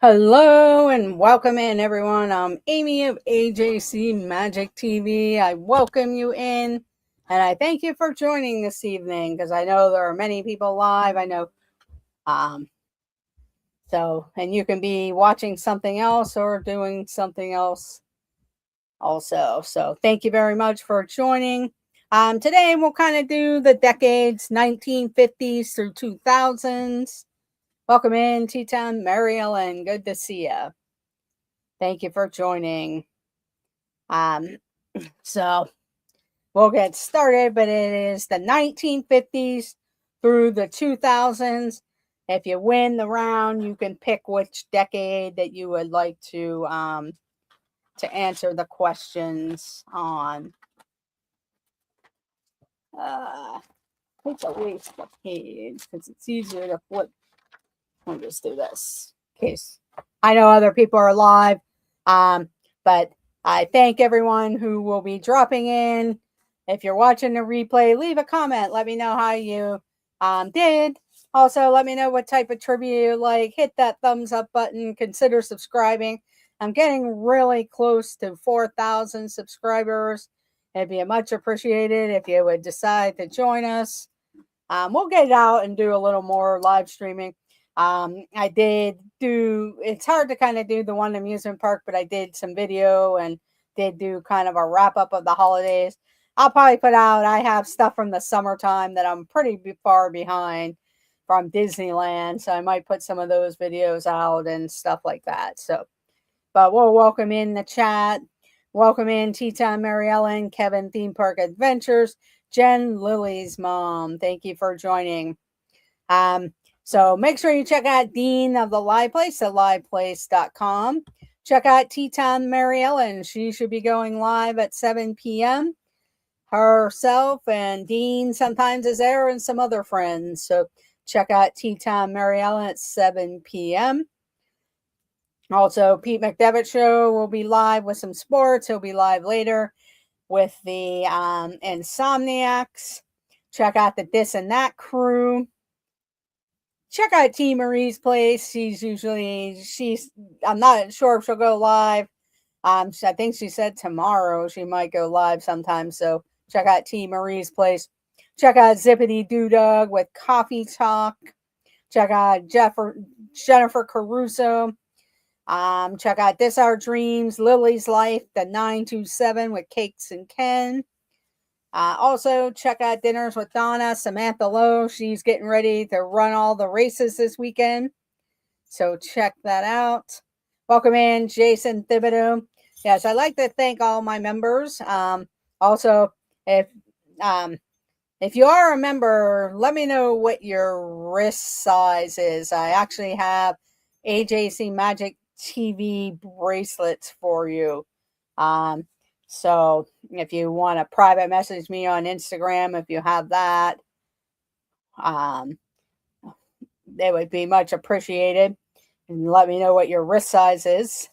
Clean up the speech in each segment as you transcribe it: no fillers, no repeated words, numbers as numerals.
Hello and welcome in, everyone. I'm Amy of AJC Magic TV. I welcome you in and I thank you for joining this evening because I know there are many people live. I know, um, and you can be watching something else or doing something else also. So, thank you very much for joining. Today, we'll kind of do the decades 1950s through 2000s. Welcome in, T-Town, Mary Ellen. Good to see you. Thank you for joining. Um, so we'll get started, but it is the 1950s through the 2000s. If you win the round, you can pick which decade that you would like to answer the questions on. Take away the page because it's easier to flip. I'll just do this in case I know other people are live. But I thank everyone who will be dropping in. If you're watching the replay, leave a comment. Let me know how you did. Also, let me know what type of trivia you like. Hit that thumbs up button. Consider subscribing. I'm getting really close to 4,000 subscribers. It'd be much appreciated if you would decide to join us. We'll get out and do a little more live streaming. I did do, it's hard to kind of do the one amusement park, but I did some video and did do kind of a wrap up of the holidays. I'll probably put out, I have stuff from the summertime that I'm pretty far behind from Disneyland. So I might put some of those videos out and stuff like that. So, but we'll welcome in the chat. Welcome in T-Town, Mary Ellen, Kevin, Theme Park Adventures, Jen, Lily's mom. Thank you for joining. So make sure you check out Dean of the Live Place at liveplace.com. Check out T-Town Mary Ellen. She should be going live at 7 p.m. herself, and Dean sometimes is there and some other friends. So check out T-Town Mary Ellen at 7 p.m. Also, Pete McDevitt Show will be live with some sports. He'll be live later with the Insomniacs. Check out the This and That crew. Check out T. Marie's place. I'm not sure if she'll go live. I think she said tomorrow she might go live sometime. So check out T. Marie's place. Check out Zippity Doo Dug with Coffee Talk. Check out Jennifer Caruso. Check out This Our Dreams, Lily's Life, the 927 with Cakes and Ken. Also, check out Dinners with Donna, Samantha Lowe. She's getting ready to run all the races this weekend. So check that out. Welcome in, Jason Thibodeau. Yes, I'd like to thank all my members. Also, if you are a member, let me know what your wrist size is. I actually have AJC Magic TV bracelets for you. So if you want to private message me on Instagram, if you have that, they would be much appreciated. And let me know what your wrist size is,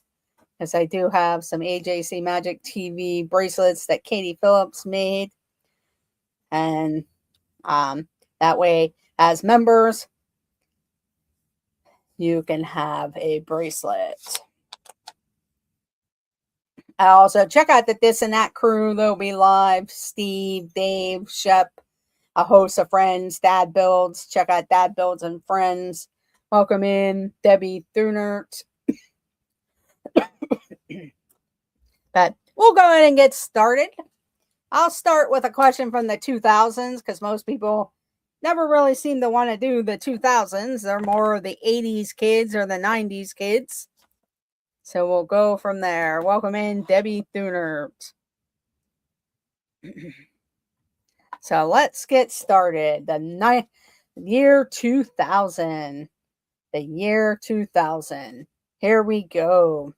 because I do have some AJC Magic TV bracelets that Katie Phillips made. And that way, as members, you can have a bracelet. Also, check out the This and That crew. They'll be live. Steve, Dave, Shep, a host of friends, Dad Builds. Check out Dad Builds and Friends. Welcome in, Debbie Thunert. But we'll go ahead and get started. I'll start with a question from the 2000s because most people never really seem to want to do the 2000s. They're more of the 80s kids or the 90s kids. So we'll go from there. Welcome in, Debbie Thunert. So let's get started. The year 2000. The year 2000. Here we go.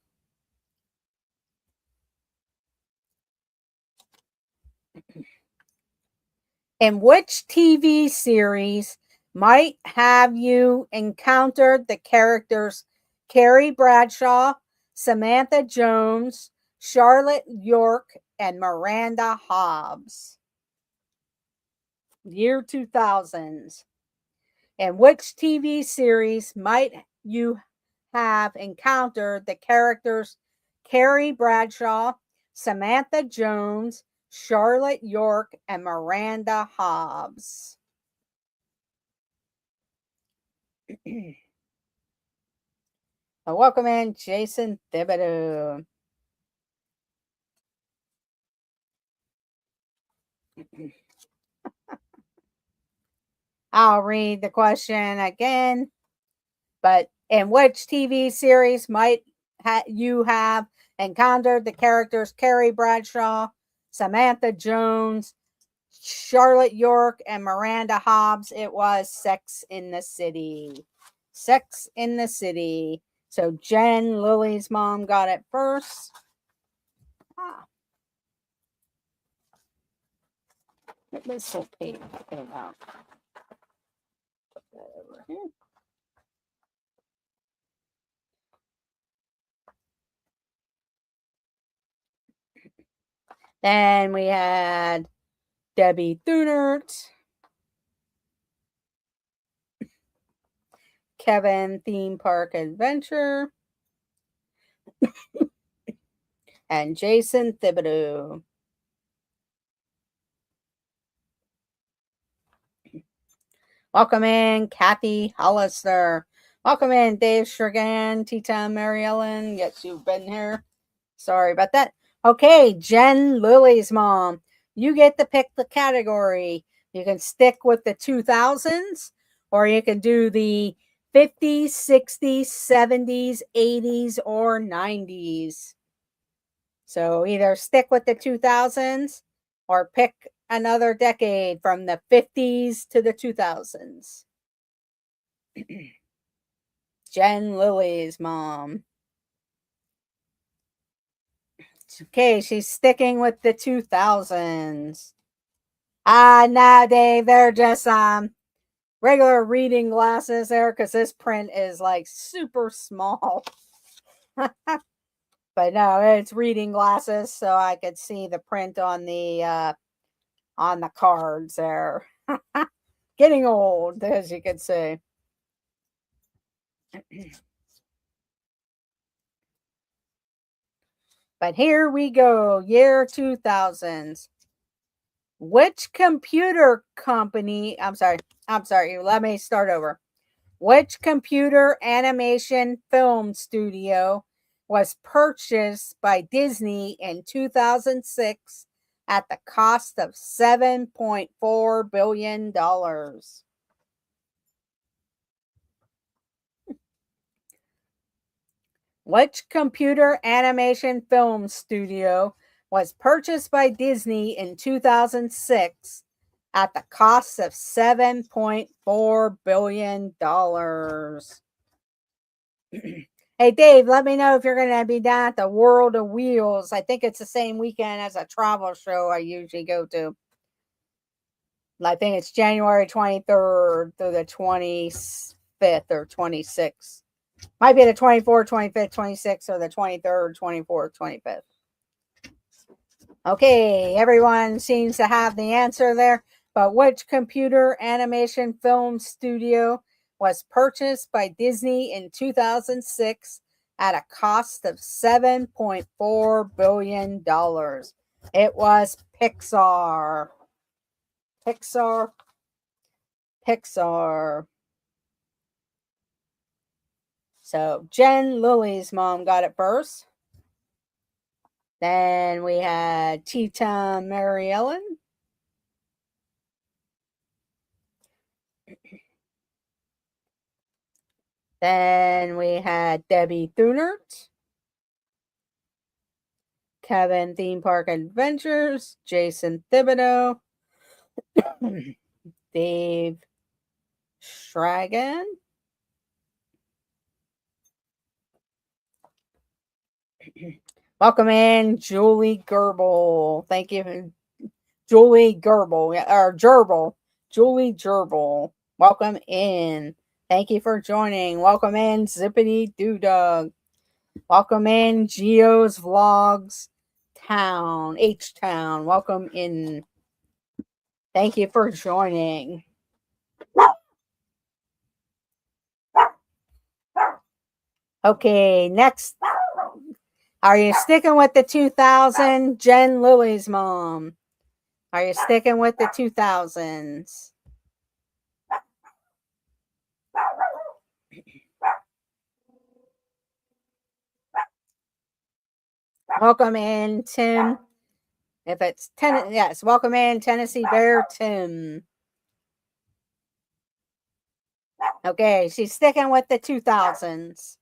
In which TV series might have you encountered the characters Carrie Bradshaw, Samantha Jones, Charlotte York, and Miranda Hobbs? Year 2000s. In which TV series might you have encountered the characters Carrie Bradshaw, Samantha Jones, Charlotte York, and Miranda Hobbs. Welcome in, Jason Thibodeau. I'll read the question again. But in which TV series might you have encountered the characters Carrie Bradshaw, Samantha Jones, Charlotte York, and Miranda Hobbs? It was Sex in the City. Sex in the City. So Jen, Lily's mom, got it first. This whole page came out. Put that over here. Then we had Debbie Thunert, Kevin Theme Park Adventure, and Jason Thibodeau. Welcome in, Kathy Hollister. Welcome in, Dave Shrigan, Tita Mary Ellen. Yes, you've been here. Sorry about that. Okay, Jen, Lily's mom. You get to pick the category. You can stick with the 2000s, or you can do the 50s, 60s, 70s, 80s, or 90s. So either stick with the 2000s or pick another decade from the 50s to the 2000s. Jen, Lily's mom. Okay, she's sticking with the 2000s. Nah, Dave, they're just regular reading glasses there because this print is like super small. But no, it's reading glasses, so I could see the print on the cards there. Getting old, as you can see. But here we go, year 2000s. Which computer company, I'm sorry, let me start over. Which computer animation film studio was purchased by Disney in 2006 at the cost of $7.4 billion? Which computer animation film studio was purchased by Disney in 2006 at the cost of $7.4 billion? Hey, Dave, let me know if you're going to be down at the World of Wheels. I think it's the same weekend as a travel show I usually go to. I think it's January 23rd through the 25th or 26th. Might be the 24th, 25th, 26th, or the 23rd, 24th, 25th. Okay, everyone seems to have the answer there. But which computer animation film studio was purchased by Disney in 2006 at a cost of $7.4 billion? It was Pixar. Pixar. So Jen, Lily's mom, got it first. Then we had Tita Mary Ellen. Then we had Debbie Thunert. Kevin Theme Park Adventures. Jason Thibodeau. Dave Schragan. Welcome in, Julie Gerbil. Thank you, Julie Gerbil, or Gerbil. Julie Gerbil. Welcome in. Thank you for joining. Welcome in, Zippity Doo Dog. Welcome in, Geo's Vlogs Town, H-Town. Welcome in. Thank you for joining. Okay, next. Are you sticking with the 2000? Jen Lily's mom. Are you sticking with the 2000s? Welcome in, Tim. If it's yes, welcome in, Tennessee Bear Tim. Okay, she's sticking with the 2000s.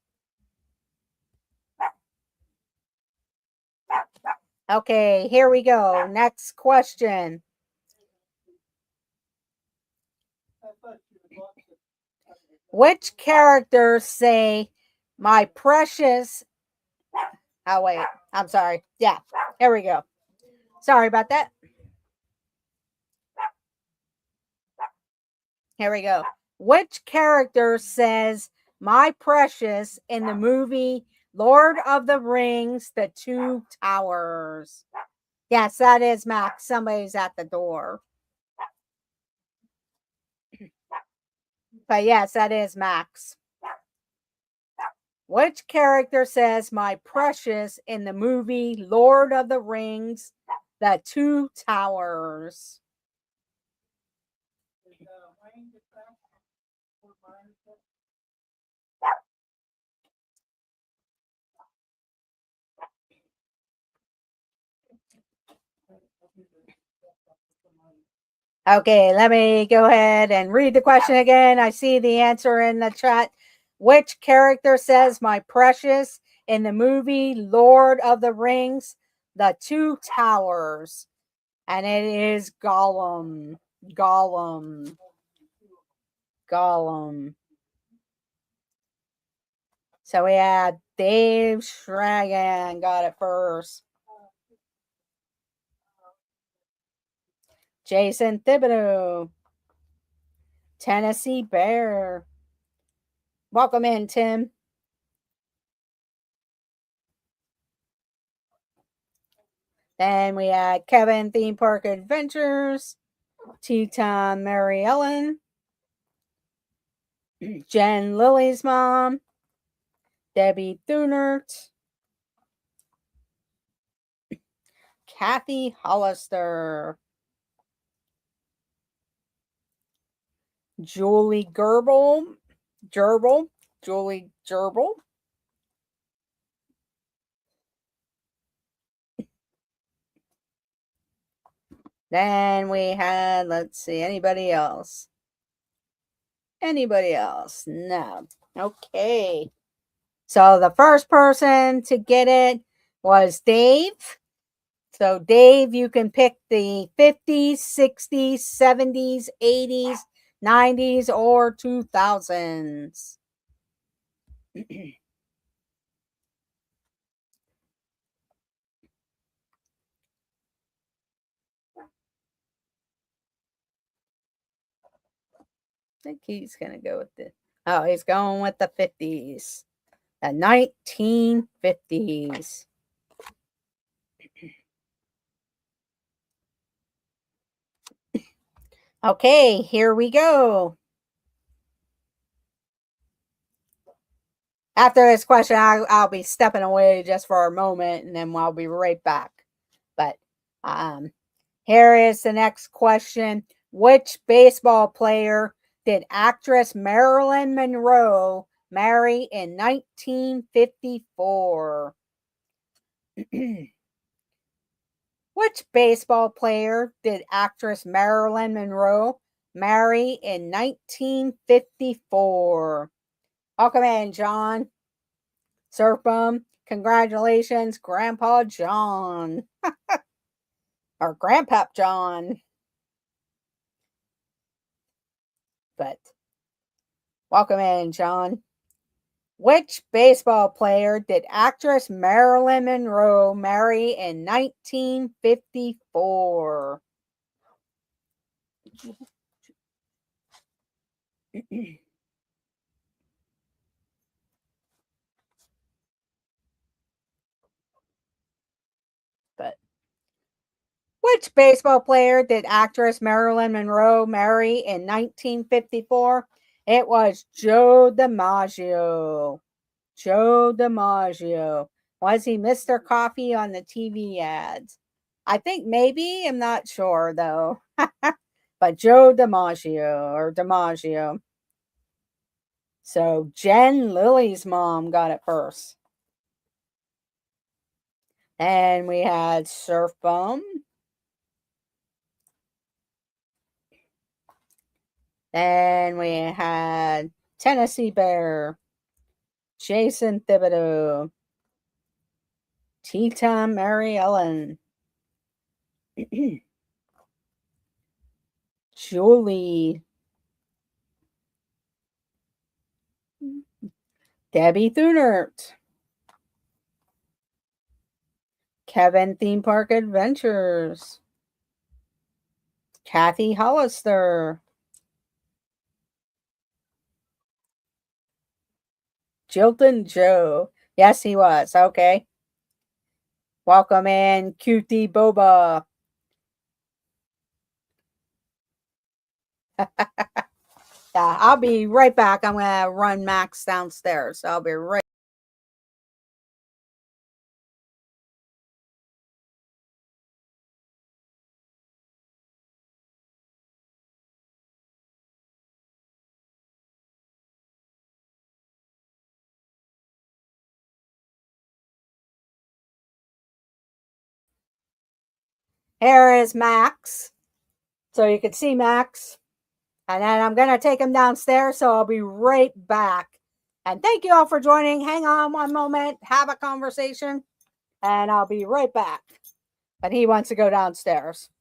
Okay, here we go. Next question. Which characters say, "My precious"? Oh, wait. I'm sorry. Yeah, here we go. Sorry about that. Here we go. Which character says, "My precious" in the movie Lord of the Rings, The Two Towers? Yes, that is Max. Somebody's at the door. But yes, that is Max. Which character says, "My precious" in the movie Lord of the Rings, The Two Towers? Okay, let me go ahead and read the question again. I see the answer in the chat. Which character says, "My precious" in the movie Lord of the Rings, The Two Towers? And it is Gollum. Gollum. Gollum. So we had Dave Schragan got it first. Jason Thibodeau. Tennessee Bear. Welcome in, Tim. Then we had Kevin Theme Park Adventures. Teton Mary Ellen. Jen Lily's mom. Debbie Thunert. Kathy Hollister. Julie Gerbil. Julie Gerbil. Then we had, let's see, anybody else? Anybody else? No. Okay. So the first person to get it was Dave. So Dave, you can pick the 50s, 60s, 70s, 80s, 90s, or 2000s. I think he's going to go with the, oh, he's going with the 50s. The 1950s. Okay, here we go. After this question, I'll be stepping away just for a moment, and then I'll be right back. But here is the next question. Which baseball player did actress Marilyn Monroe marry in 1954? Which baseball player did actress Marilyn Monroe marry in 1954? Welcome in, John. Surf Bum. Congratulations, Grandpa John. Or Grandpap John. But welcome in, John. Which baseball player did actress Marilyn Monroe marry in 1954? But which baseball player did actress Marilyn Monroe marry in 1954? It was Joe DiMaggio. Joe DiMaggio. Was he Mr. Coffee on the TV ads? I think maybe. I'm not sure, though. But Joe DiMaggio or DiMaggio. So Jen Lily's mom got it first. And we had Surf Bum. Then we had Tennessee Bear. Jason Thibodeau. Tita Mary Ellen. Julie. Debbie Thunert. Kevin Theme Park Adventures. Kathy Hollister. Jilton Joe. Yes, he was. Okay. Welcome in, Cutie Boba. Yeah, I'll be right back. I'm going to run Max downstairs. I'll be right. Here is Max. So you can see Max. And then I'm going to take him downstairs. So I'll be right back. And thank you all for joining. Hang on one moment. Have a conversation. And I'll be right back. But he wants to go downstairs.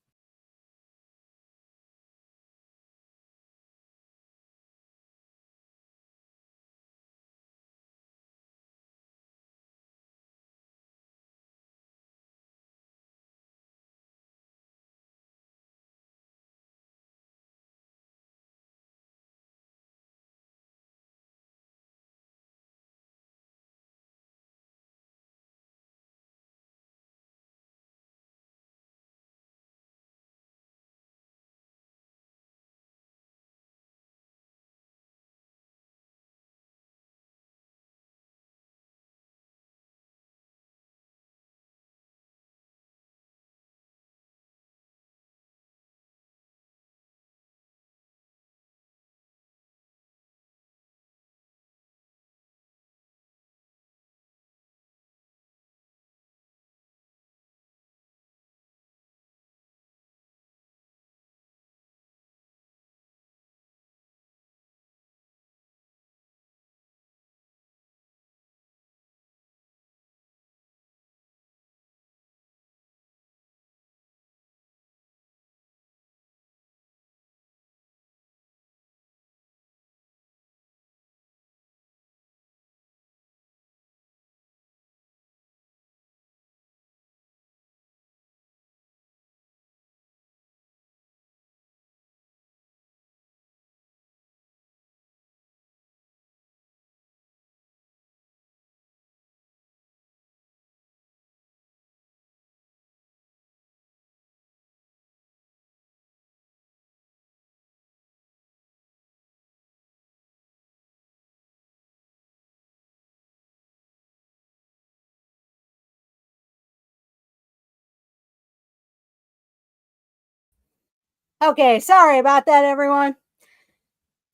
Okay, sorry about that, everyone.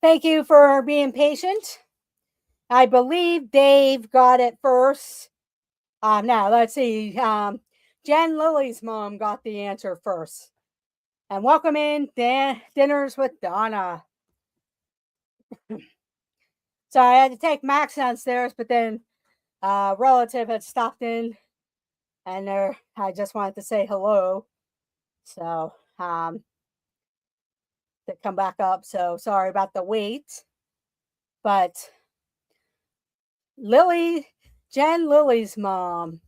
Thank you for being patient. I believe Dave got it first. Now, let's see. Jen Lily's mom got the answer first. And welcome in Dinners with Donna. So I had to take Max downstairs, but then a relative had stopped in, and I just wanted to say hello. So to come back up. So sorry about the wait. But Jen Lily's mom.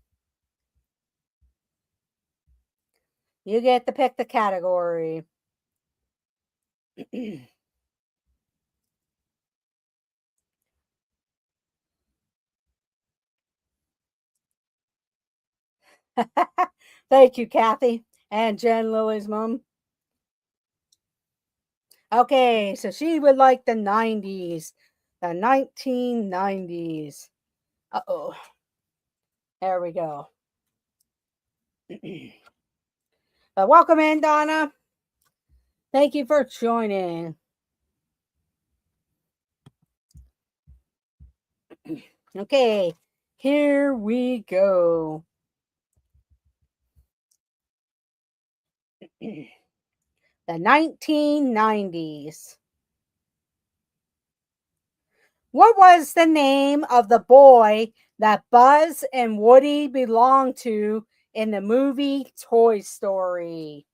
You get to pick the category. Thank you, Kathy and Jen Lily's mom. Okay, so she would like the 90s, the 1990s. Uh-oh. There we go. But welcome in, Donna. Thank you for joining. Okay, here we go. The 1990s. What was the name of the boy that Buzz and Woody belonged to in the movie Toy Story?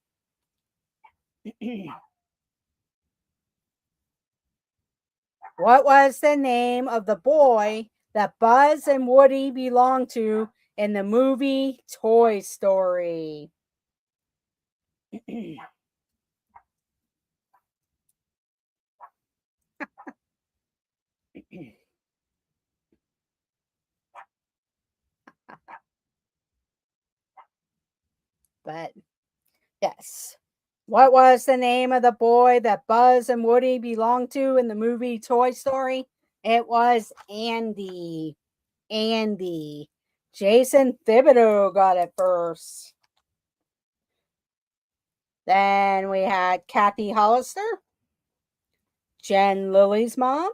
What was the name of the boy that Buzz and Woody belonged to in the movie Toy Story? But yes. What was the name of the boy that Buzz and Woody belonged to in the movie Toy Story? It was Andy. Andy. Jason Thibodeau got it first. Then we had Kathy Hollister, Jen Lily's mom,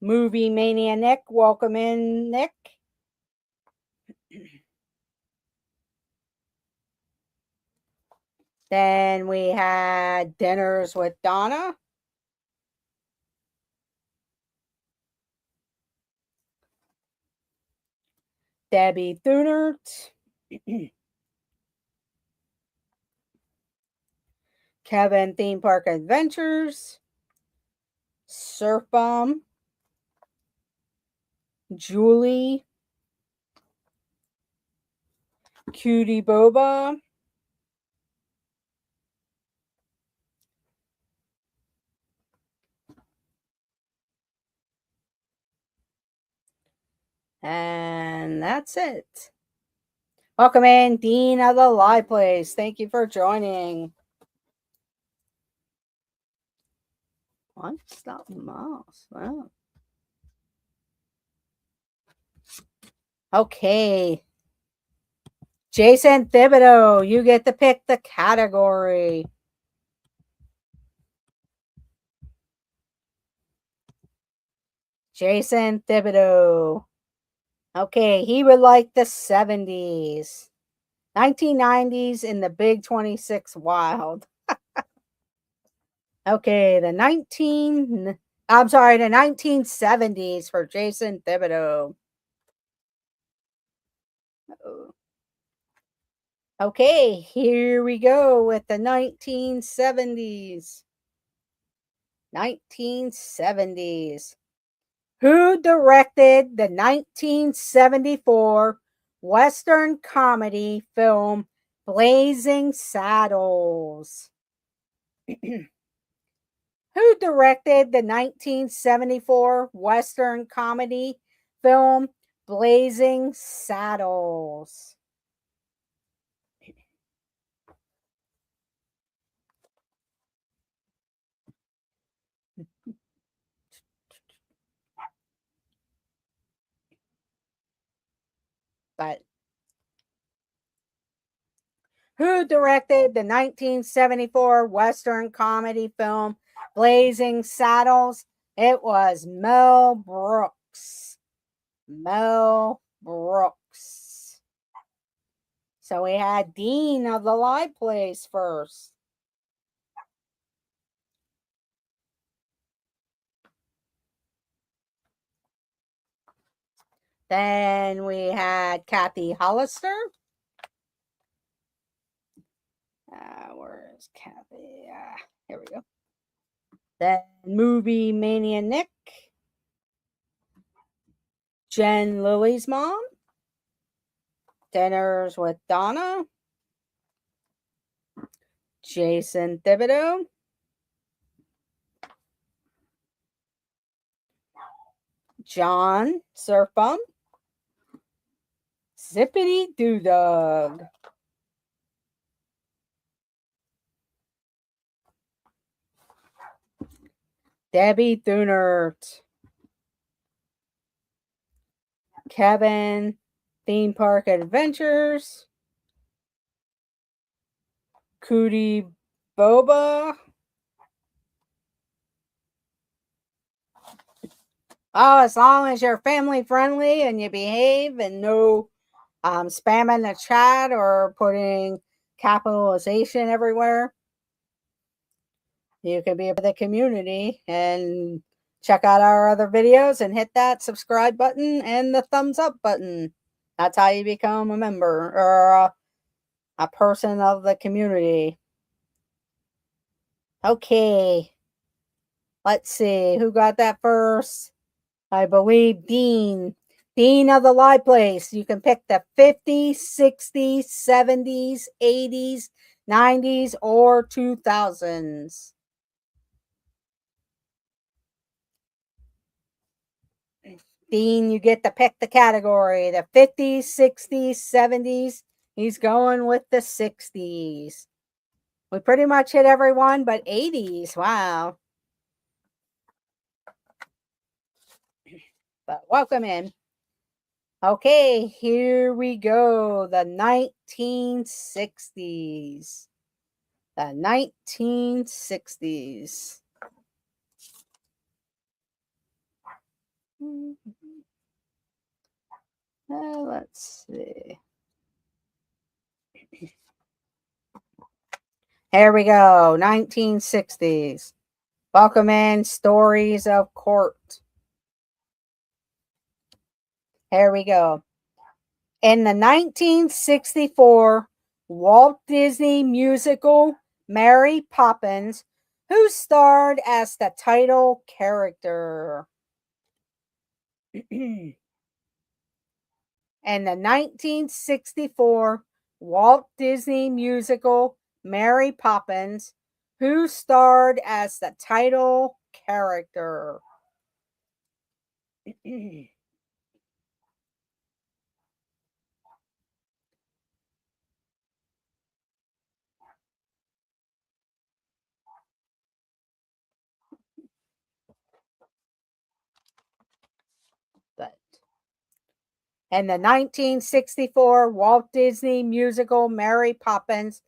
Movie Mania Nick. Welcome in, Nick. Then we had Dinners with Donna. Debbie Thunert. Kevin Theme Park Adventures. Surf Bomb. Julie. Cutie Boba. And that's it. Welcome in, Dean of the Live Place. Thank you for joining. One stop mouse. Wow. Okay. Jason Thibodeau, you get to pick the category. Jason Thibodeau. Okay, he would like the 70s. 1990s in the Big 26 Wild. Okay, the 1970s for Jason Thibodeau. Uh-oh. Okay, here we go with the 1970s. 1970s. Who directed the 1974 Western comedy film Blazing Saddles? Who directed the 1974 Western comedy film Blazing Saddles? But who directed the 1974 Western comedy film Blazing Saddles? It was Mel Brooks. Mel Brooks. So we had Dean of the Live Place first. Then we had Kathy Hollister. Where is Kathy? Here we go. Then Movie Mania Nick. Jen Lily's mom. Dinners with Donna. Jason Thibodeau. John Surfbum. Zippity Doo Dog. Debbie Thunert. Kevin Theme Park Adventures. Cootie Boba. Oh, as long as you're family friendly and you behave and no spamming the chat or putting capitalization everywhere, you can be a part of the community and check out our other videos and hit that subscribe button and the thumbs up button. That's how you become a member or a person of the community. Okay. Let's see. Who got that first? I believe Dean. Dean of the Live Place. You can pick the 50s, 60s, 70s, 80s, 90s, or 2000s. Dean, you get to pick the category. The 50s, 60s, 70s. He's going with the 60s. We pretty much hit everyone but 80s. Wow. But welcome in. Okay, here we go. The 1960s. The 1960s. Let's see. Here we go. 1960s. Welcome in. Stories of Court. Here we go. In the 1964 Walt Disney musical Mary Poppins, who starred as the title character? In the 1964 Walt Disney musical Mary Poppins, who starred as the title character? But in the 1964 Walt Disney musical Mary Poppins,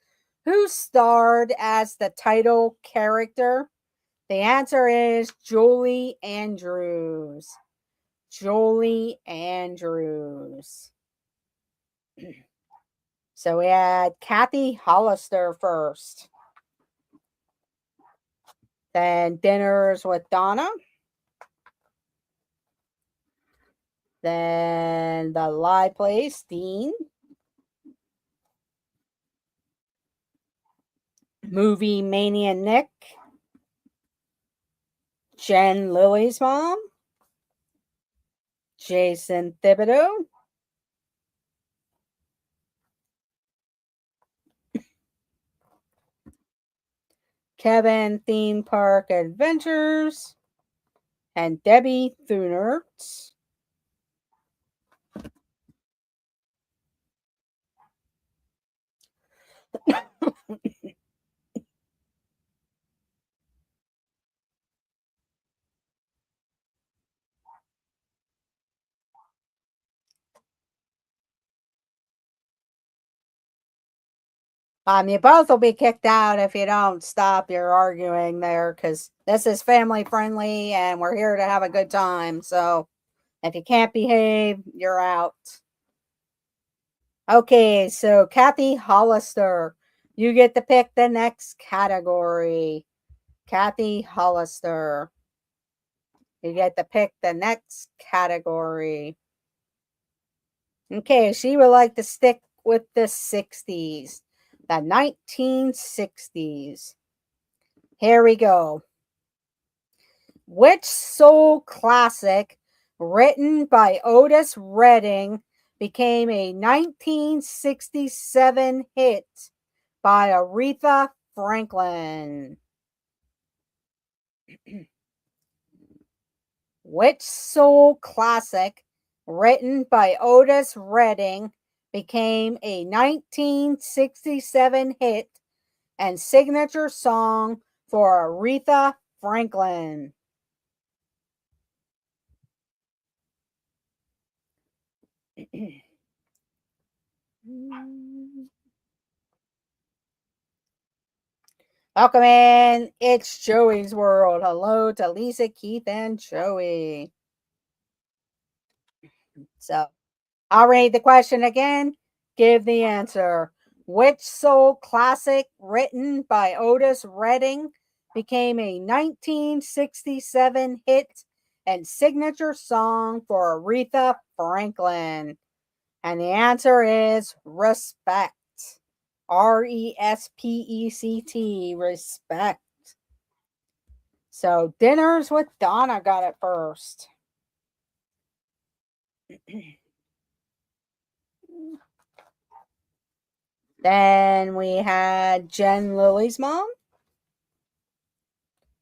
who starred as the title character? The answer is Julie Andrews. Julie Andrews. So we had Kathy Hollister first. Then Dinners with Donna. Then The Live Place, Dean. Movie Mania Nick. Jen Lily's mom. Jason Thibodeau. Kevin Theme Park Adventures. And Debbie Thunert. You both will be kicked out if you don't stop your arguing there, because this is family friendly and we're here to have a good time. So if you can't behave, you're out. Okay, so Kathy Hollister, you get to pick the next category. Kathy Hollister, you get to pick the next category. Okay, she would like to stick with the 60s, the 1960s. Here we go. Which soul classic written by Otis Redding became a 1967 hit by Aretha Franklin? Which soul classic written by Otis Redding became a 1967 hit and signature song for Aretha Franklin? Welcome in. It's Joey's World. Hello to Lisa, Keith, and Joey. So, I'll read the question again. Give the answer. Which soul classic written by Otis Redding became a 1967 hit and signature song for Aretha Franklin? And the answer is Respect. Respect. Respect. So, Dinners with Donna got it first. Then we had Jen Lily's mom,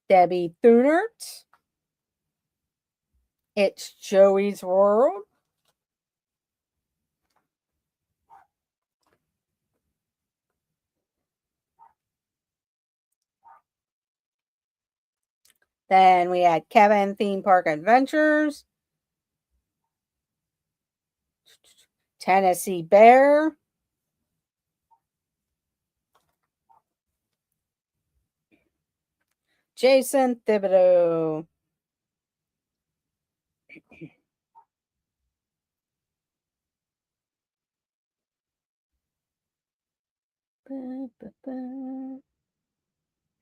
Debbie Thunert. It's Joey's World. Then we had Kevin Theme Park Adventures, Tennessee Bear, Jason Thibodeau.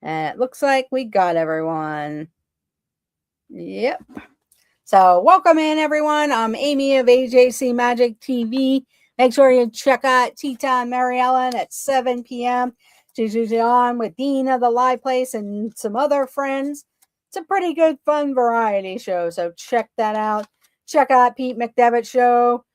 And it looks like we got everyone. Yep. So welcome in, everyone. I'm Amy of AJC Magic TV. Make sure you check out Tea Time Mary Ellen at 7 p.m. She's usually on with Dean of the Live Place and some other friends. It's a pretty good, fun variety show, so check that out. Check out Pete McDevitt show.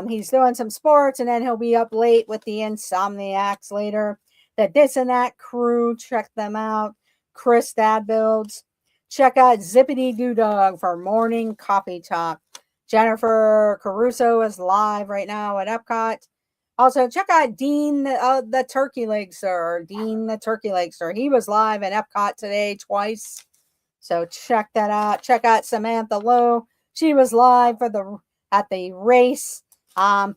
He's doing some sports, and then he'll be up late with the Insomniacs later. The This and That crew, check them out. Chris Stadbuilds. Check out Zippity Doo Dog for morning coffee talk. Jennifer Caruso is live right now at Epcot. Also, check out Dean the Turkey Legster. Dean the Turkey Legster. He was live at Epcot today twice. So check that out. Check out Samantha Lowe. She was live for at the race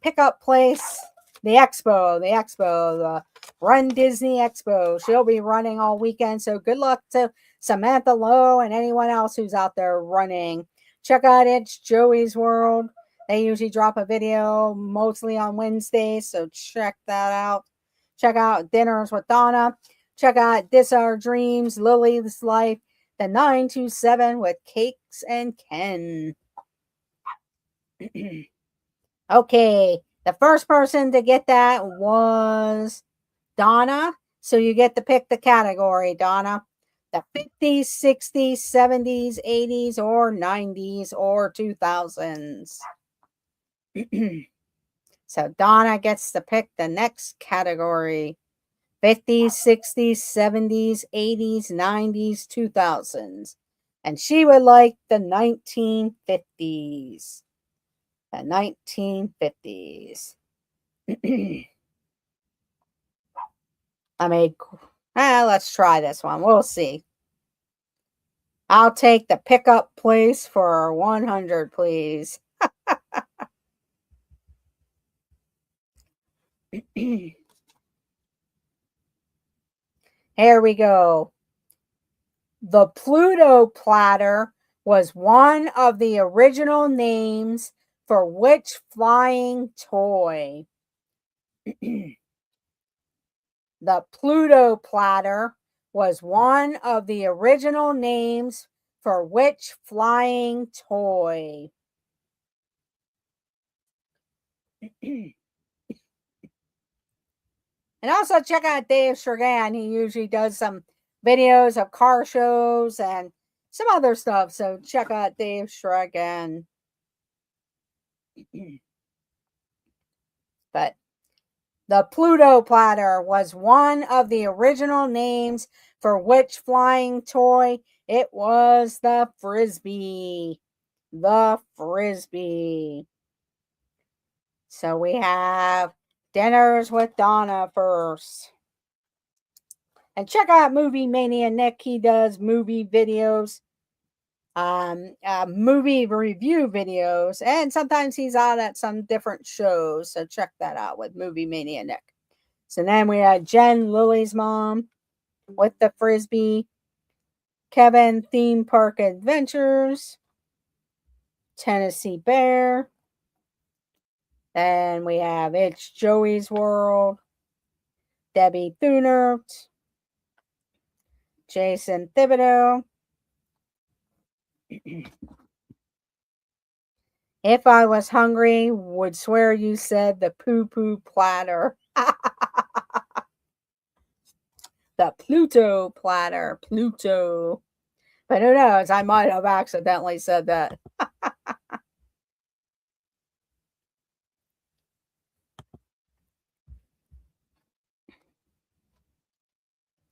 pickup place. The Run Disney Expo. She'll be running all weekend. So good luck to Samantha Lowe and anyone else who's out there running. Check out It's Joey's World. They usually drop a video mostly on Wednesdays, so check that out. Check out Dinners with Donna. Check out This Our Dreams, Lily's Life, the 927 with Cakes and Ken. Okay, the first person to get that was Donna. So you get to pick the category, Donna. The 50s, 60s, 70s, 80s, or 90s, or 2000s. So Donna gets to pick the next category. 50s, 60s, 70s, 80s, 90s, 2000s. And she would like the 1950s. The 1950s. Let's try this one. We'll see. I'll take the pickup place for 100, please. Here we go. The Pluto platter was one of the original names for which flying toy? The Pluto platter was one of the original names for which flying toy? And also check out Dave Shergan. He usually does some videos of car shows and some other stuff. So check out Dave Shergan. But the Pluto platter was one of the original names for which flying toy? It was the Frisbee. The Frisbee. So we have Dinners with Donna first. And check out Movie Mania Nick. He does movie videos. movie review videos, and sometimes he's on at some different shows. So check that out with Movie Mania Nick. So then we had Jen, Lily's mom, with the Frisbee, Kevin, Theme Park Adventures, Tennessee Bear. Then we have It's Joey's World, Debbie Thunert, Jason Thibodeau. If I was hungry, would swear you said the poo-poo platter. The Pluto platter. Pluto. But who knows? I might have accidentally said that.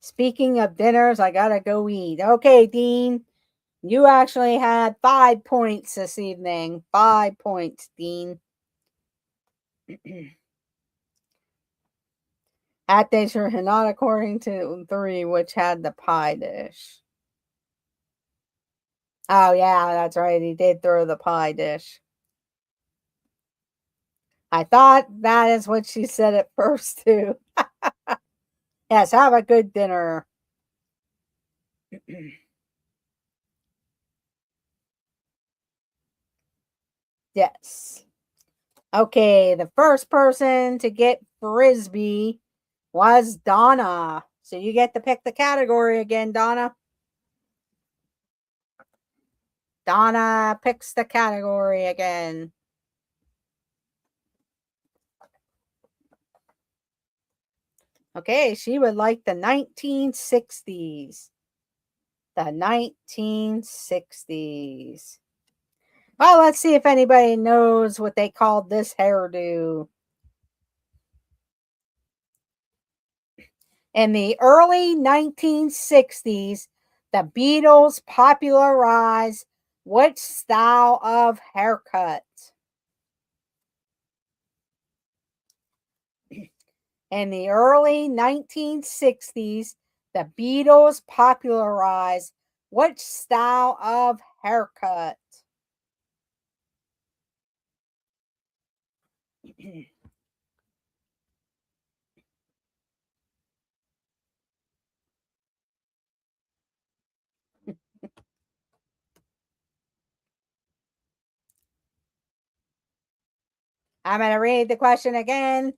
Speaking of dinners, I gotta go eat. Okay, Dean. You actually had 5 points this evening. 5 points, Dean. At dish are not according to 3, which had the pie dish. Oh, yeah, that's right. He did throw the pie dish. I thought that is what she said at first, too. Yes, have a good dinner. Yes. Okay, the first person to get Frisbee was Donna. So you get to pick the category again, Donna. Donna picks the category again. Okay, she would like the 1960s. The 1960s. Well, let's see if anybody knows what they called this hairdo. In the early 1960s, the Beatles popularized which style of haircut? In the early 1960s, the Beatles popularized which style of haircut? I'm going to read the question again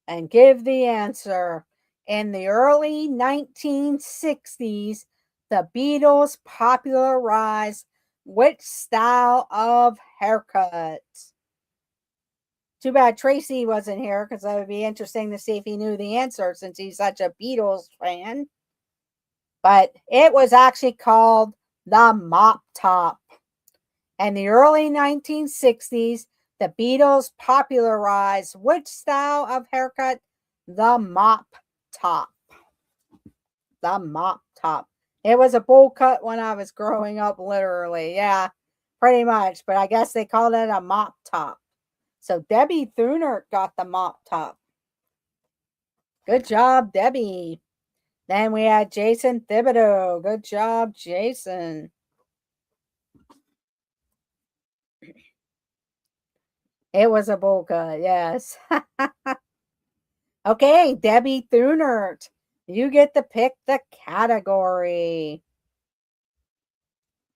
and give the answer. In the early 1960s, the Beatles popularized which style of haircut? Too bad Tracy wasn't here because that would be interesting to see if he knew the answer since he's such a Beatles fan. But it was actually called the mop top. In the early 1960s, the Beatles popularized which style of haircut? The mop top. The mop top. It was a bowl cut when I was growing up, literally. Yeah, pretty much. But I guess they called it a mop top. So Debbie Thunert got the mop top. Good job, Debbie. Then we had Jason Thibodeau. Good job, Jason. It was a bowl cut, yes. Okay, Debbie Thunert. You get to pick the category.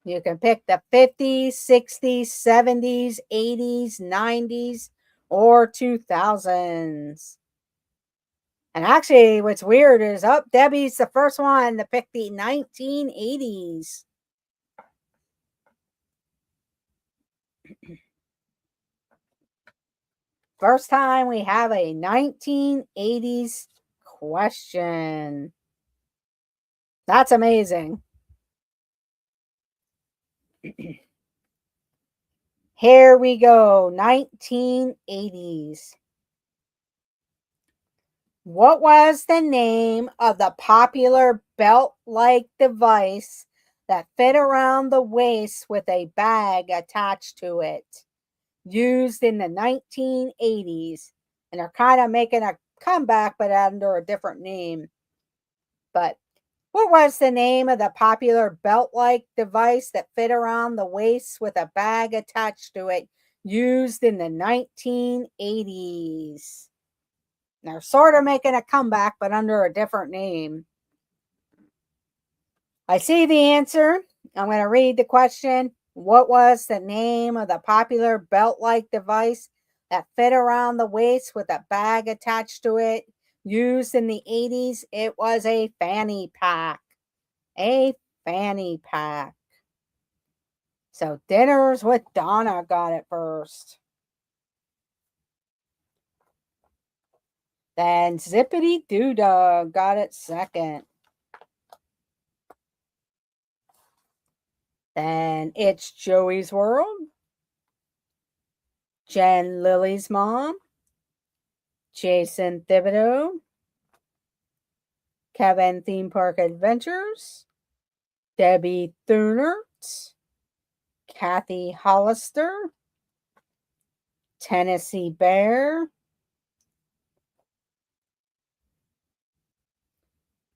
You can pick the 50s, 60s, 70s, 80s, 90s, or 2000s. And actually, what's weird is, Debbie's the first one to pick the 1980s. First time we have a 1980s question. That's amazing. Here we go, 1980s. What was the name of the popular belt-like device that fit around the waist with a bag attached to it? Used in the 1980s. And they're kind of making a comeback, but under a different name. But What was the name of the popular belt-like device that fit around the waist with a bag attached to it, used in the 1980s? They're sort of making a comeback, but under a different name. I see the answer. I'm going to read the question. What was the name of the popular belt-like device that fit around the waist with a bag attached to it, used in the 80s? It was a fanny pack. A fanny pack. So Dinners with Donna got it first. Then Zippity Doo Dah got it second. Then It's Joey's World. Jen Lily's Mom. Jason Thibodeau. Kevin Theme Park Adventures. Debbie Thunert. Kathy Hollister. Tennessee Bear.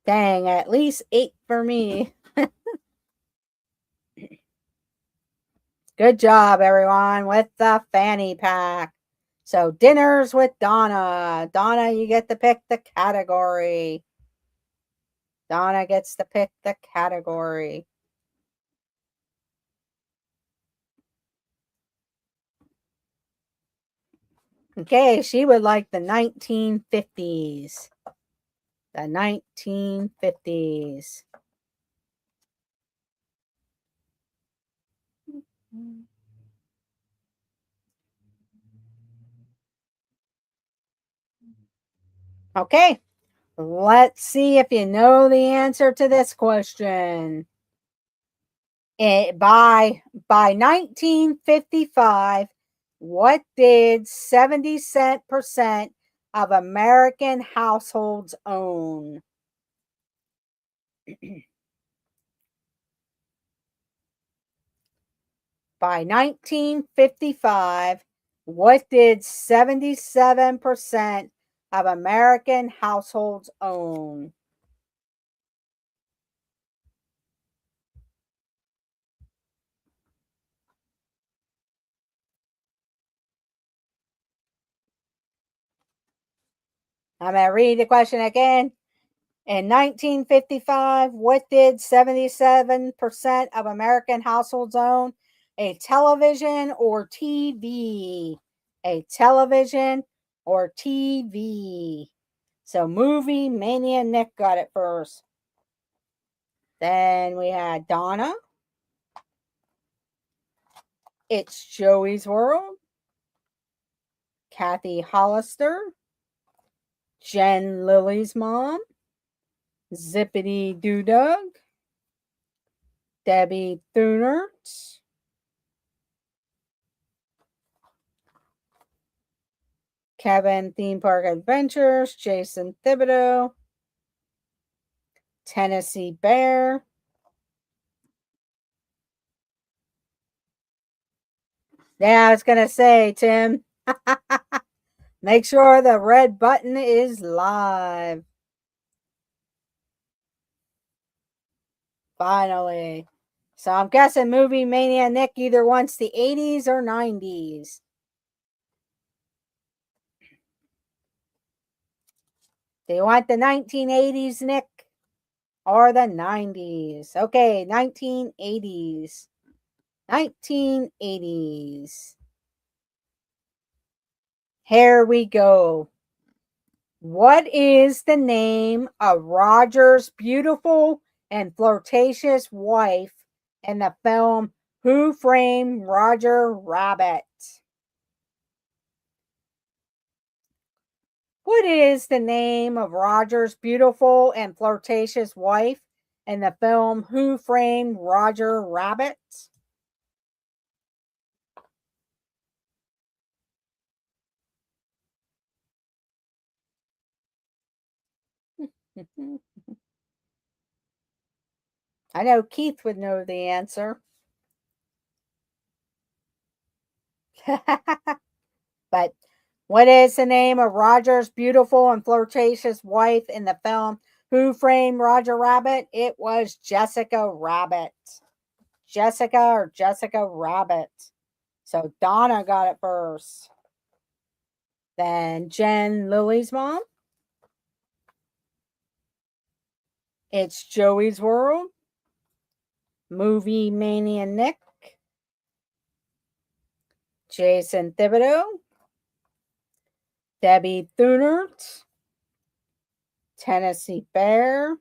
Dang, at least 8 for me. Good job, everyone, with the fanny pack. So, Dinners with Donna. Donna, you get to pick the category. Donna gets to pick the category. Okay, she would like the 1950s. The 1950s. Okay, let's see if you know the answer to this question. By 1955, what did 70% of American households own? By 1955, what did 77% of American households own? I'm going to read the question again. In 1955, what did 77% of American households own? A television or TV? A television or TV? So Movie Mania Nick got it first. Then we had Donna. It's Joey's World. Kathy Hollister. Jen Lily's Mom. Zippity Doo Dah. Debbie Thunert. Kevin Theme Park Adventures. Jason Thibodeau. Tennessee Bear. Yeah, I was going to say, Tim, make sure the red button is live. Finally. So I'm guessing Movie Mania Nick either wants the 80s or 90s. Do you want the 1980s, Nick? Or the 90s? Okay, 1980s. 1980s. Here we go. What is the name of Roger's beautiful and flirtatious wife in the film Who Framed Roger Rabbit? What is the name of Roger's beautiful and flirtatious wife in the film Who Framed Roger Rabbit? I know Keith would know the answer. But what is the name of Roger's beautiful and flirtatious wife in the film Who Framed Roger Rabbit? It was Jessica Rabbit. Jessica Rabbit. So Donna got it first. Then Jen, Lily's mom. It's Joey's World. Movie Mania Nick. Jason Thibodeau. Debbie Thunert. Tennessee Bear.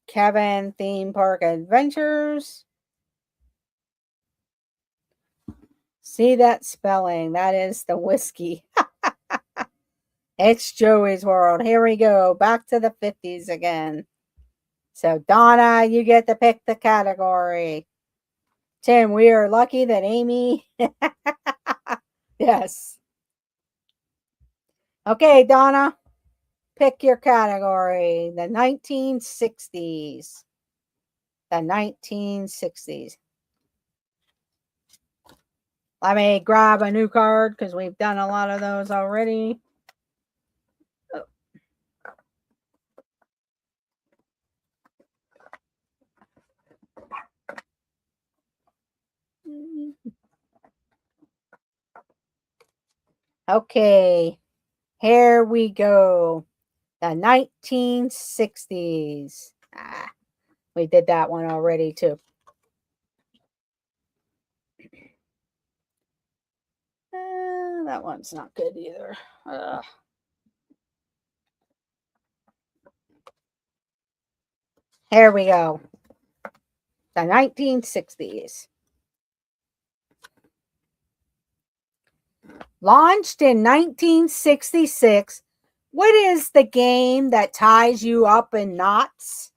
Kevin Theme Park Adventures. See that spelling? That is the whiskey. It's Joey's World. Here we go. Back to the 50s again. So, Donna, you get to pick the category. Tim, we are lucky that Amy... Yes. Okay, Donna, pick your category. The 1960s. The 1960s. Let me grab a new card because we've done a lot of those already. Oh. Okay, here we go. The 1960s. We did that one already too. That one's not good either. Here we go. The 1960s. Launched in 1966, what is the game that ties you up in knots?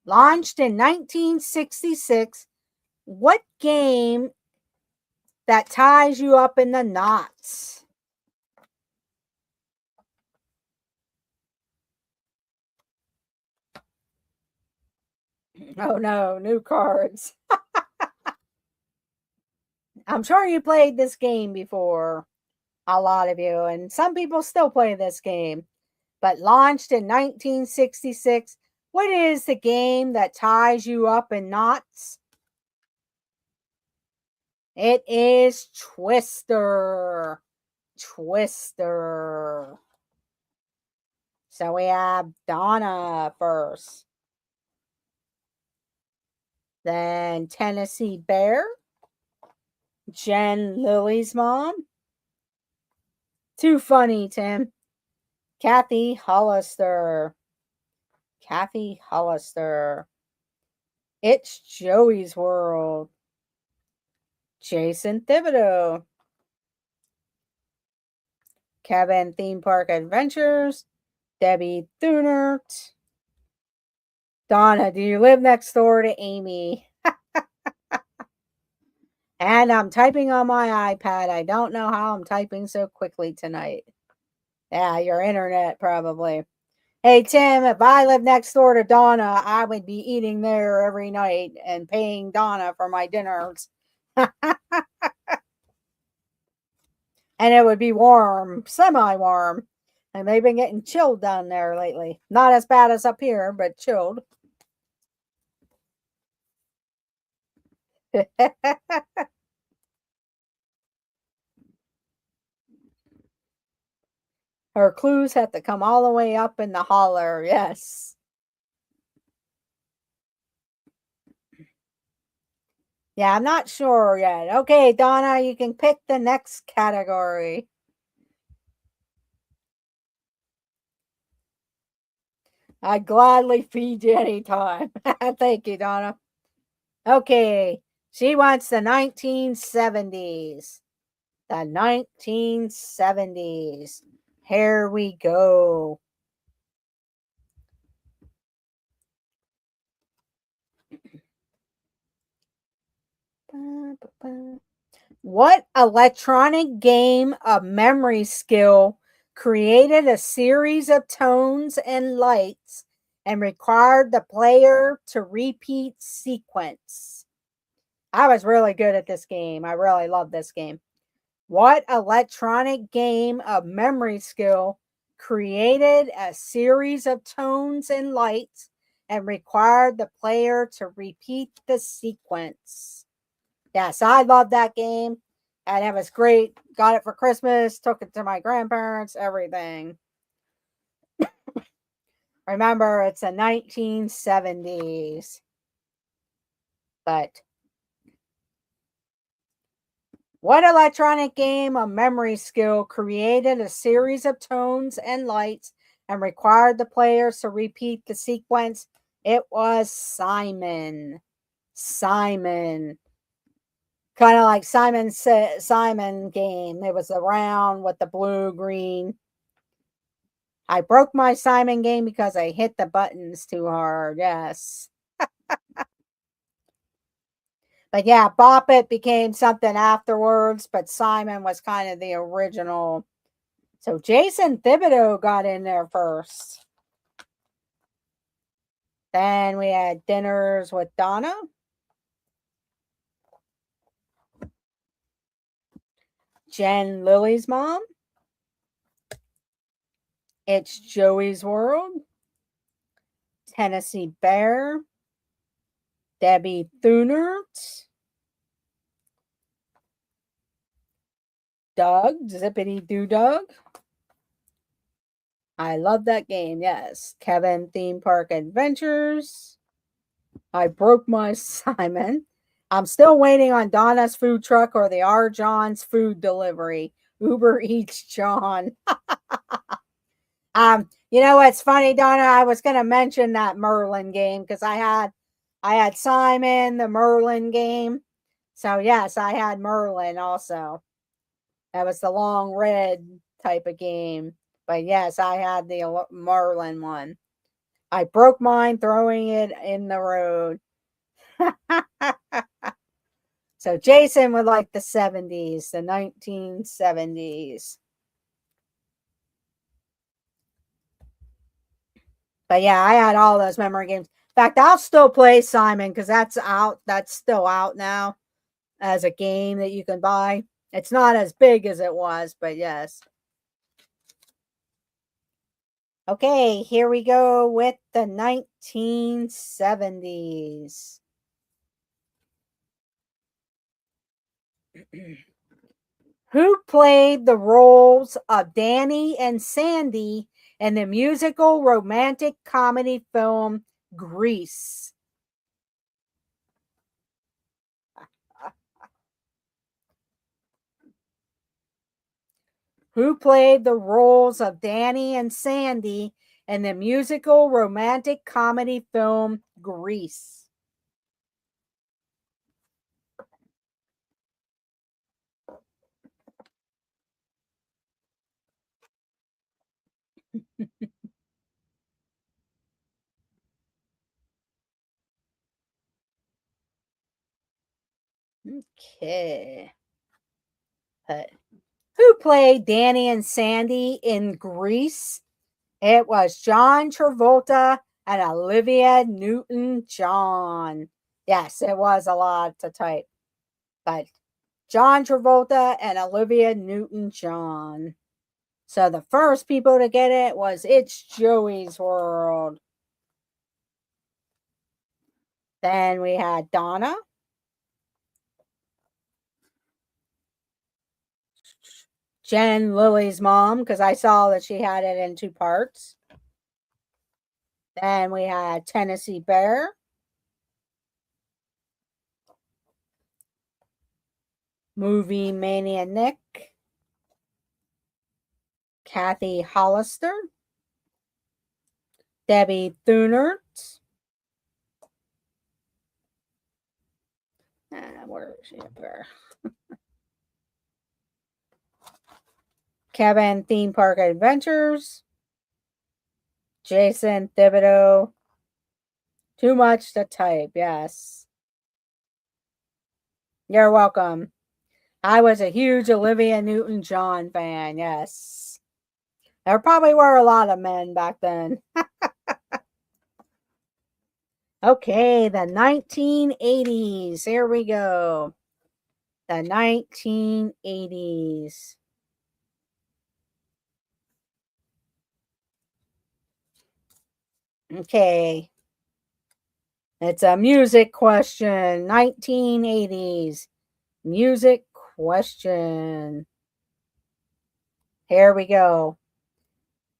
Launched in 1966, what game that ties you up in the knots? Oh no, new cards. I'm sure you played this game before, a lot of you, and some people still play this game. But launched in 1966, what is the game that ties you up in knots? It is Twister. Twister. So we have Donna first. Then Tennessee Bear. Jen, Lily's mom. Too funny, Tim. Kathy Hollister. Kathy Hollister. It's Joey's World. Jason Thibodeau. Kevin Theme Park Adventures. Debbie Thunert. Donna, do you live next door to Amy? And I'm typing on my iPad. I don't know how I'm typing so quickly tonight. Yeah, your internet probably. Hey, Tim, if I lived next door to Donna, I would be eating there every night and paying Donna for my dinners. And it would be warm, semi-warm. And they've been getting chilled down there lately. Not as bad as up here, but chilled. Her clues have to come all the way up in the holler. Yes. Yeah, I'm not sure yet. Okay, Donna, you can pick the next category. I'd gladly feed you anytime. Thank you, Donna. Okay, she wants the 1970s. The 1970s. Here we go. What electronic game of memory skill created a series of tones and lights and required the player to repeat sequence? I was really good at this game. I really love this game. What electronic game of memory skill created a series of tones and lights and required the player to repeat the sequence? Yes, I love that game. And it was great. Got it for Christmas, took it to my grandparents, everything. Remember, it's the 1970s. But what electronic game of memory skill created a series of tones and lights and required the players to repeat the sequence? It was Simon. Simon. Kind of like Simon game. It was the round with the blue, green. I broke my Simon game because I hit the buttons too hard. Yes. But yeah, Bop It became something afterwards, but Simon was kind of the original. So Jason Thibodeau got in there first. Then we had Dinners with Donna. Jen Lily's mom. It's Joey's World. Tennessee Bear. Debbie Thunert. Doug, Zippity Doo Dug. I love that game, yes. Kevin Theme Park Adventures. I broke my Simon. I'm still waiting on Donna's food truck or the R. John's food delivery. Uber Eats John. You know what's funny, Donna? I was gonna mention that Merlin game because I had Simon, the Merlin game. So yes, I had Merlin also. That was the long red type of game. But yes, I had the Merlin one. I broke mine throwing it in the road. So Jason would like the 70s, the 1970s. But yeah, I had all those memory games. In fact, I'll still play Simon because that's out. That's still out now as a game that you can buy. It's not as big as it was, but yes. Okay, here we go with the 1970s. Who played the roles of Danny and Sandy in the musical romantic comedy film Grease? Who played the roles of Danny and Sandy in the musical romantic comedy film Grease? Okay. Who played Danny and Sandy in Grease? It was John Travolta and Olivia Newton-John. Yes, it was a lot to type. But John Travolta and Olivia Newton-John. So the first people to get it was It's Joey's World. Then we had Donna. Jen Lily's mom, because I saw that she had it in 2 parts. Then we had Tennessee Bear. Movie Mania Nick. Kathy Hollister. Debbie Thunert. Where is she up there? Kevin Theme Park Adventures. Jason Thibodeau. Too much to type, yes. You're welcome. I was a huge Olivia Newton-John fan, yes. There probably were a lot of men back then. Okay, the 1980s. Here we go. The 1980s. Okay. It's a music question. 1980s. Music question. Here we go.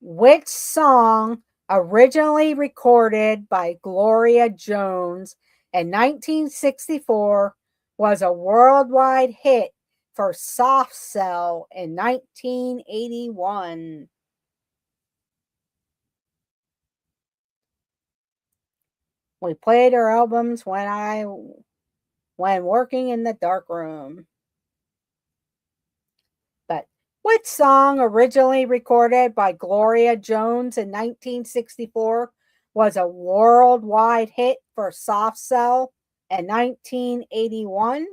Which song, originally recorded by Gloria Jones in 1964, was a worldwide hit for Soft Cell in 1981? We played her albums when working in the dark room. But which song, originally recorded by Gloria Jones in 1964, was a worldwide hit for Soft Cell in 1981?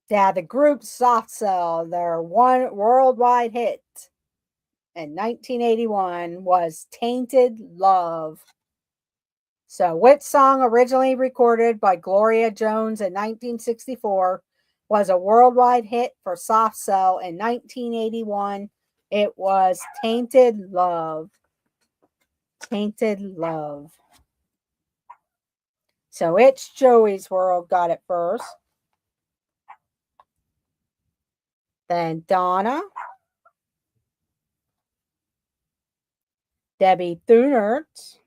Yeah, the group Soft Cell, their one worldwide hit in 1981 was Tainted Love. So, which song, originally recorded by Gloria Jones in 1964, was a worldwide hit for Soft Cell in 1981? It was Tainted Love. Tainted Love. So, it's Joey's World got it first. Then Donna. Debbie Thunert.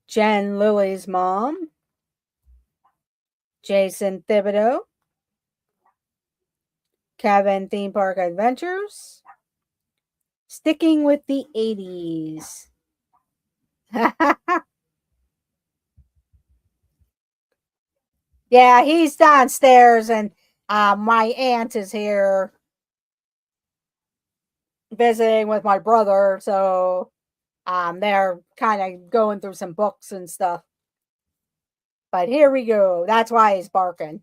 Jen Lily's mom. Jason Thibodeau. Kevin Theme Park Adventures. Sticking with the 80s. Yeah, he's downstairs, and my aunt is here visiting with my brother. So they're kind of going through some books and stuff. But here we go. That's why he's barking.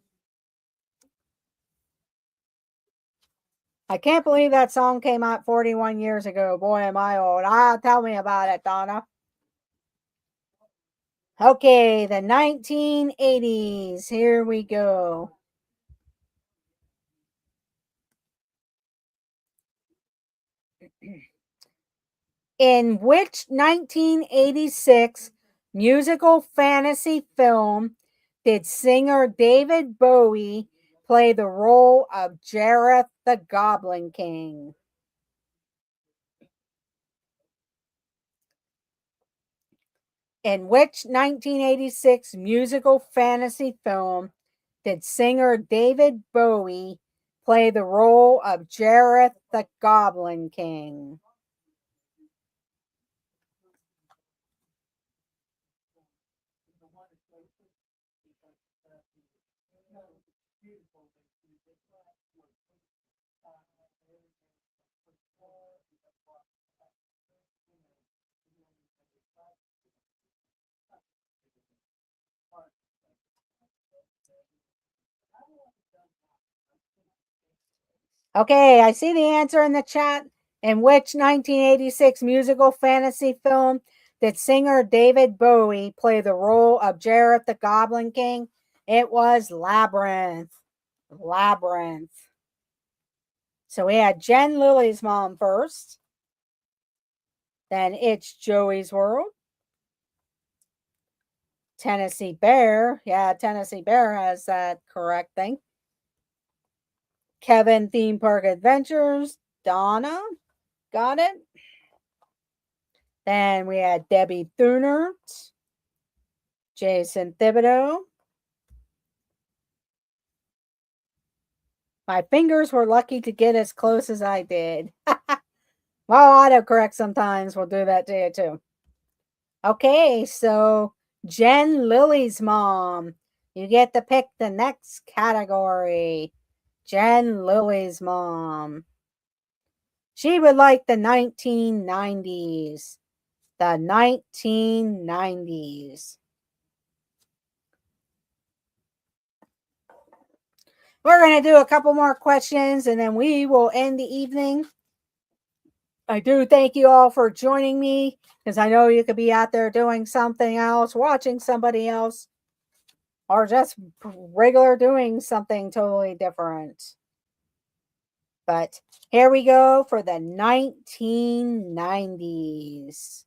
I can't believe that song came out 41 years ago. Boy, am I old. Tell me about it, Donna. Okay, the 1980s. Here we go. In which 1986 musical fantasy film did singer David Bowie play the role of Jareth the Goblin King? In which 1986 musical fantasy film did singer David Bowie play the role of Jareth the Goblin King? Okay, I see the answer in the chat. In which 1986 musical fantasy film did singer David Bowie play the role of Jareth the Goblin King? It was Labyrinth. Labyrinth. So we had Jen Lily's mom first. Then it's Joey's World. Tennessee Bear. Yeah, Tennessee Bear has that correct thing. Kevin Theme Park Adventures. Donna. Got it. Then we had Debbie Thunert. Jason Thibodeau. My fingers were lucky to get as close as I did. Well, autocorrect sometimes will do that to you too. Okay, so Jen Lily's mom. You get to pick the next category. Jen Lily's mom. She would like the 1990s. The 1990s. We're going to do a couple more questions and then we will end the evening. I do thank you all for joining me, because I know you could be out there doing something else, watching somebody else, or just regular doing something totally different. But here we go for the 1990s.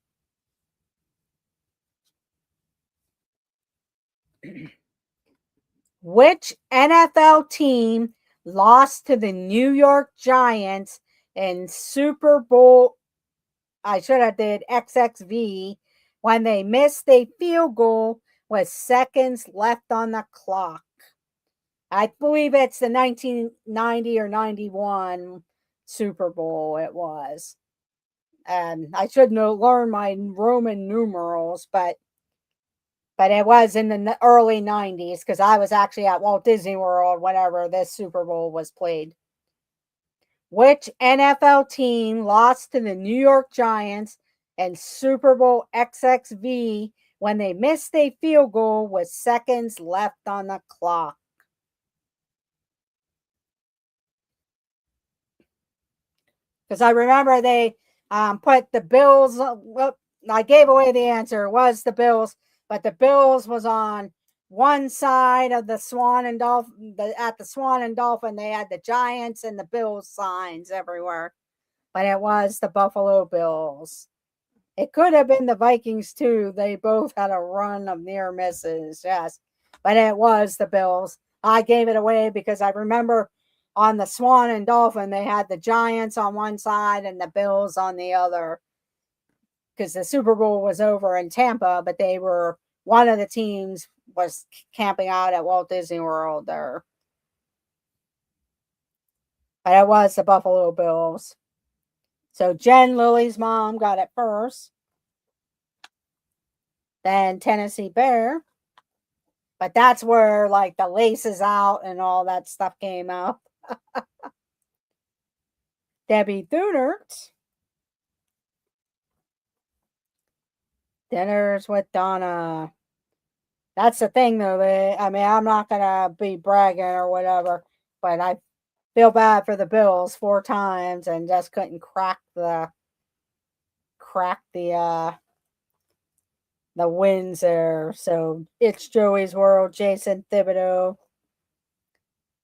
Which NFL team lost to the New York Giants in Super Bowl? I should have did XXV when they missed a field goal with seconds left on the clock. I believe it's the 1990 or 91 Super Bowl it was. And I should know learn my Roman numerals, but it was in the early 90s, because I was actually at Walt Disney World whenever this Super Bowl was played. Which NFL team lost to the New York Giants in Super Bowl XXV when they missed a field goal with seconds left on the clock? Because I remember they put the Bills. Well, I gave away the answer. It was the Bills, but the Bills was on one side of the Swan and Dolphin. At the Swan and Dolphin, they had the Giants and the Bills signs everywhere, but it was the Buffalo Bills. It could have been the Vikings too. They both had a run of near misses, yes, but it was the Bills. I gave it away because I remember on the Swan and Dolphin, they had the Giants on one side and the Bills on the other, because the Super Bowl was over in Tampa, but they were one of the teams was camping out at Walt Disney World there. But it was the Buffalo Bills. So Jen, Lily's mom, got it first. Then Tennessee Bear. But that's where like the laces out and all that stuff came out. Debbie Thunert. Dinners with Donna. That's the thing, though. I mean, I'm not gonna be bragging or whatever, but I feel bad for the Bills 4 times and just couldn't crack the wins there. So it's Joey's World, Jason Thibodeau,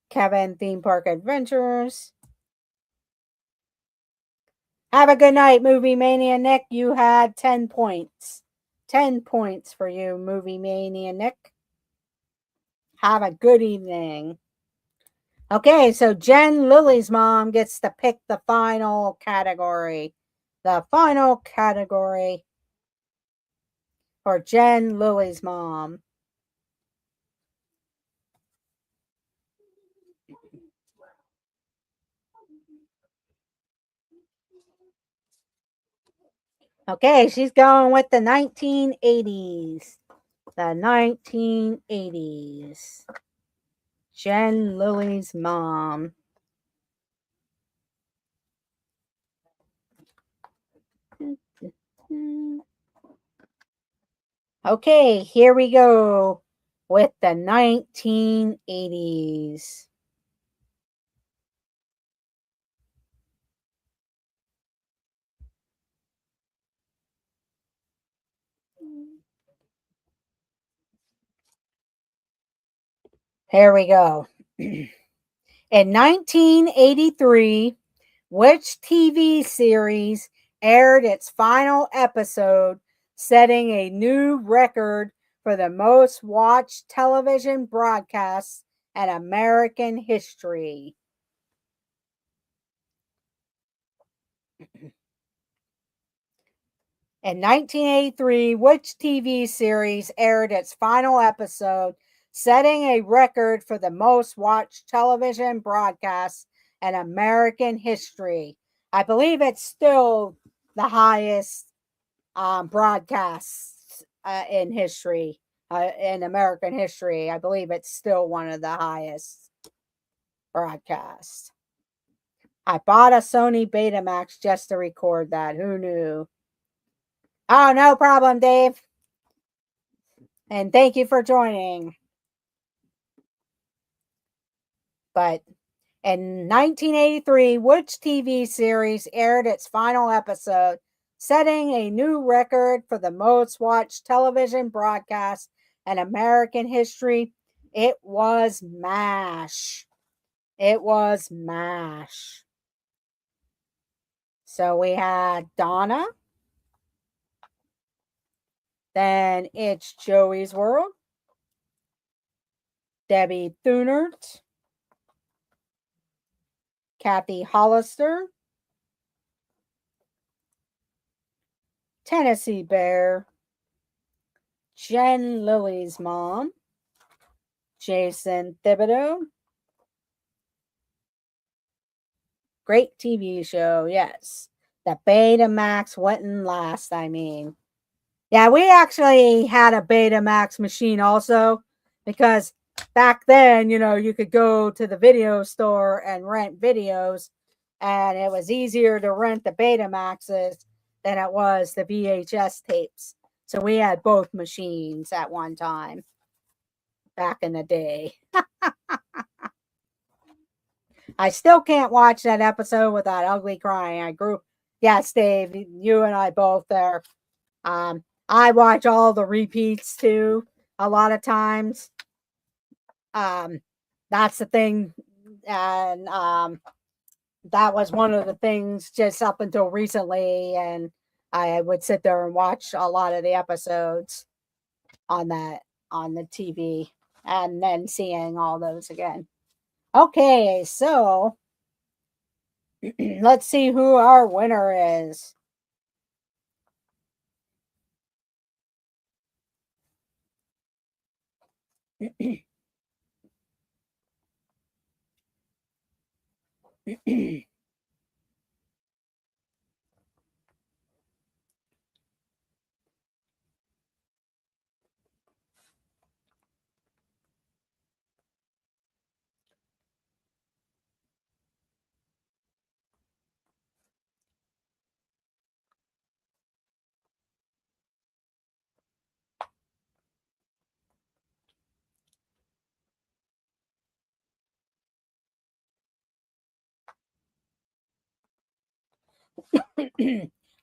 Kevin Theme Park Adventures. Have a good night, Movie Mania Nick. You had 10 points. 10 points for you, Movie Mania Nick. Have a good evening. Okay, so Jen, Lily's mom, gets to pick the final category. The final category for Jen, Lily's mom. Okay, she's going with the 1980s. The 1980s. Jen, Lily's mom. Okay, here we go with the 1980s. Here we go. In 1983, which TV series aired its final episode, setting a new record for the most watched television broadcasts in American history? In 1983, which TV series aired its final episode, setting a record for the most watched television broadcasts in American history? I believe it's still the highest broadcasts in history, in American history. I believe it's still one of the highest broadcasts. I bought a Sony Betamax just to record that. Who knew? Oh, no problem, Dave. And thank you for joining. But In 1983, which TV series aired its final episode, setting a new record for the most watched television broadcast in American history? It was MASH. It was MASH. So we had Donna. Then it's Joey's World. Debbie Thunert. Kathy Hollister. Tennessee Bear. Jen Lilly's mom. Jason Thibodeau. Great TV show, yes. The Betamax wouldn't last, I mean. Yeah, we actually had a Betamax machine also, because back then, you could go to the video store and rent videos, and it was easier to rent the Betamaxes than it was the VHS tapes. So we had both machines at one time back in the day. I still can't watch that episode without ugly crying. Yes, Dave, you and I both there. I watch all the repeats too, a lot of times. That's the thing. And that was one of the things just up until recently. And I would sit there and watch a lot of the episodes on the TV and then seeing all those again. Okay, so let's see who our winner is.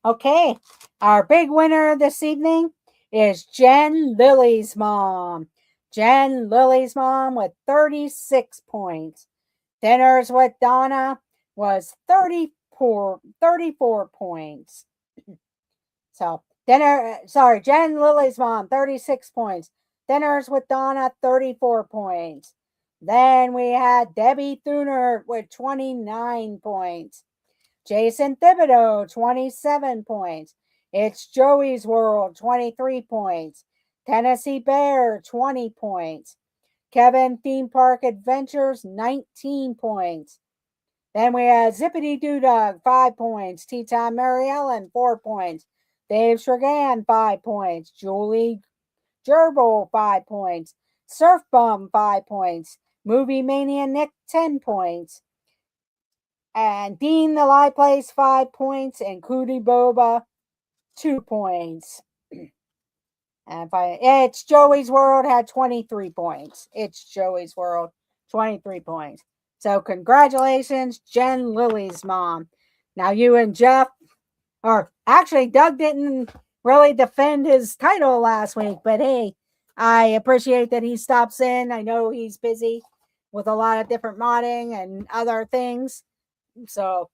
Okay, our big winner this evening is Jen Lilly's mom. Jen Lilly's mom with 36 points. Dinners with Donna was 34 points. So, Jen Lilly's mom, 36 points. Dinners with Donna, 34 points. Then we had Debbie Thunert with 29 points. Jason Thibodeau, 27 points. It's Joey's World, 23 points. Tennessee Bear, 20 points. Kevin Theme Park Adventures, 19 points. Then we had Zippity Doo Dog, 5 points. Tea Time Mary Ellen, 4 points. Dave Shragan, 5 points. Julie Gerbil, 5 points. Surf Bum, 5 points. Movie Mania Nick, 10 points. And Dean the Lie Place, 5 points. And Cootie Boba, 2 points. And it's Joey's World had 23 points. It's Joey's World, 23 points. So congratulations, Jen Lilly's mom. Now you and Jeff, or actually Doug didn't really defend his title last week, but hey, I appreciate that he stops in. I know he's busy with a lot of different modding and other things. So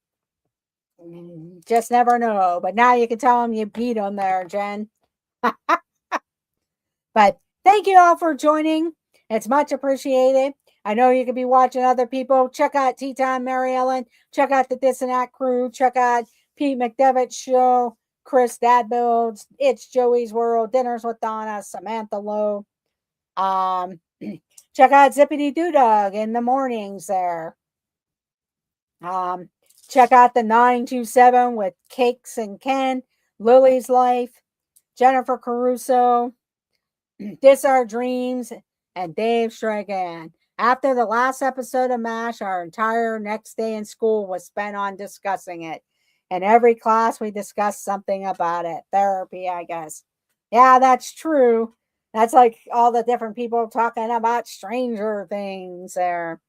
just never know. But now you can tell him you beat him there, Jen. But thank you all for joining. It's much appreciated. I know you could be watching other people. Check out Tea Time Mary Ellen. Check out the Dissonant Crew. Check out Pete McDevitt's show. Chris Dad Builds. It's Joey's World. Dinners with Donna. Samantha Lowe. Check out Zippity Doo Dog in the mornings there. Check out the 927 with Cakes and Ken. Lily's Life. Jennifer Caruso. This Our Dreams, and Dave Stragan. After the last episode of MASH, our entire next day in school was spent on discussing it. In every class, we discussed something about it. Therapy, I guess. Yeah, that's true. That's like all the different people talking about Stranger Things there.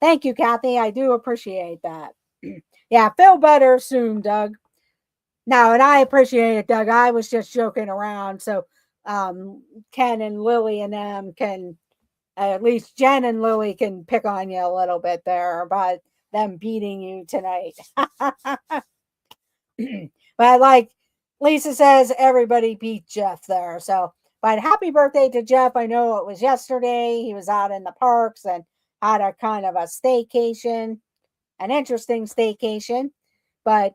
Thank you, Kathy. I do appreciate that. Yeah, feel better soon, Doug. No, and I appreciate it, Doug. I was just joking around. So Ken and Lily and them can, at least Jen and Lily can pick on you a little bit there about them beating you tonight. But like Lisa says, everybody beat Jeff there. So, but happy birthday to Jeff. I know it was yesterday. He was out in the parks and had a kind of a staycation, an interesting staycation. But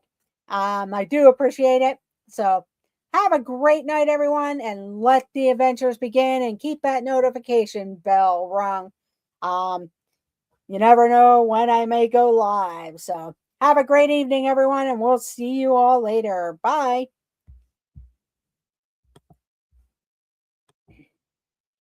I do appreciate it. So have a great night, everyone, and let the adventures begin and keep that notification bell rung. You never know when I may go live. So have a great evening, everyone, and we'll see you all later. Bye.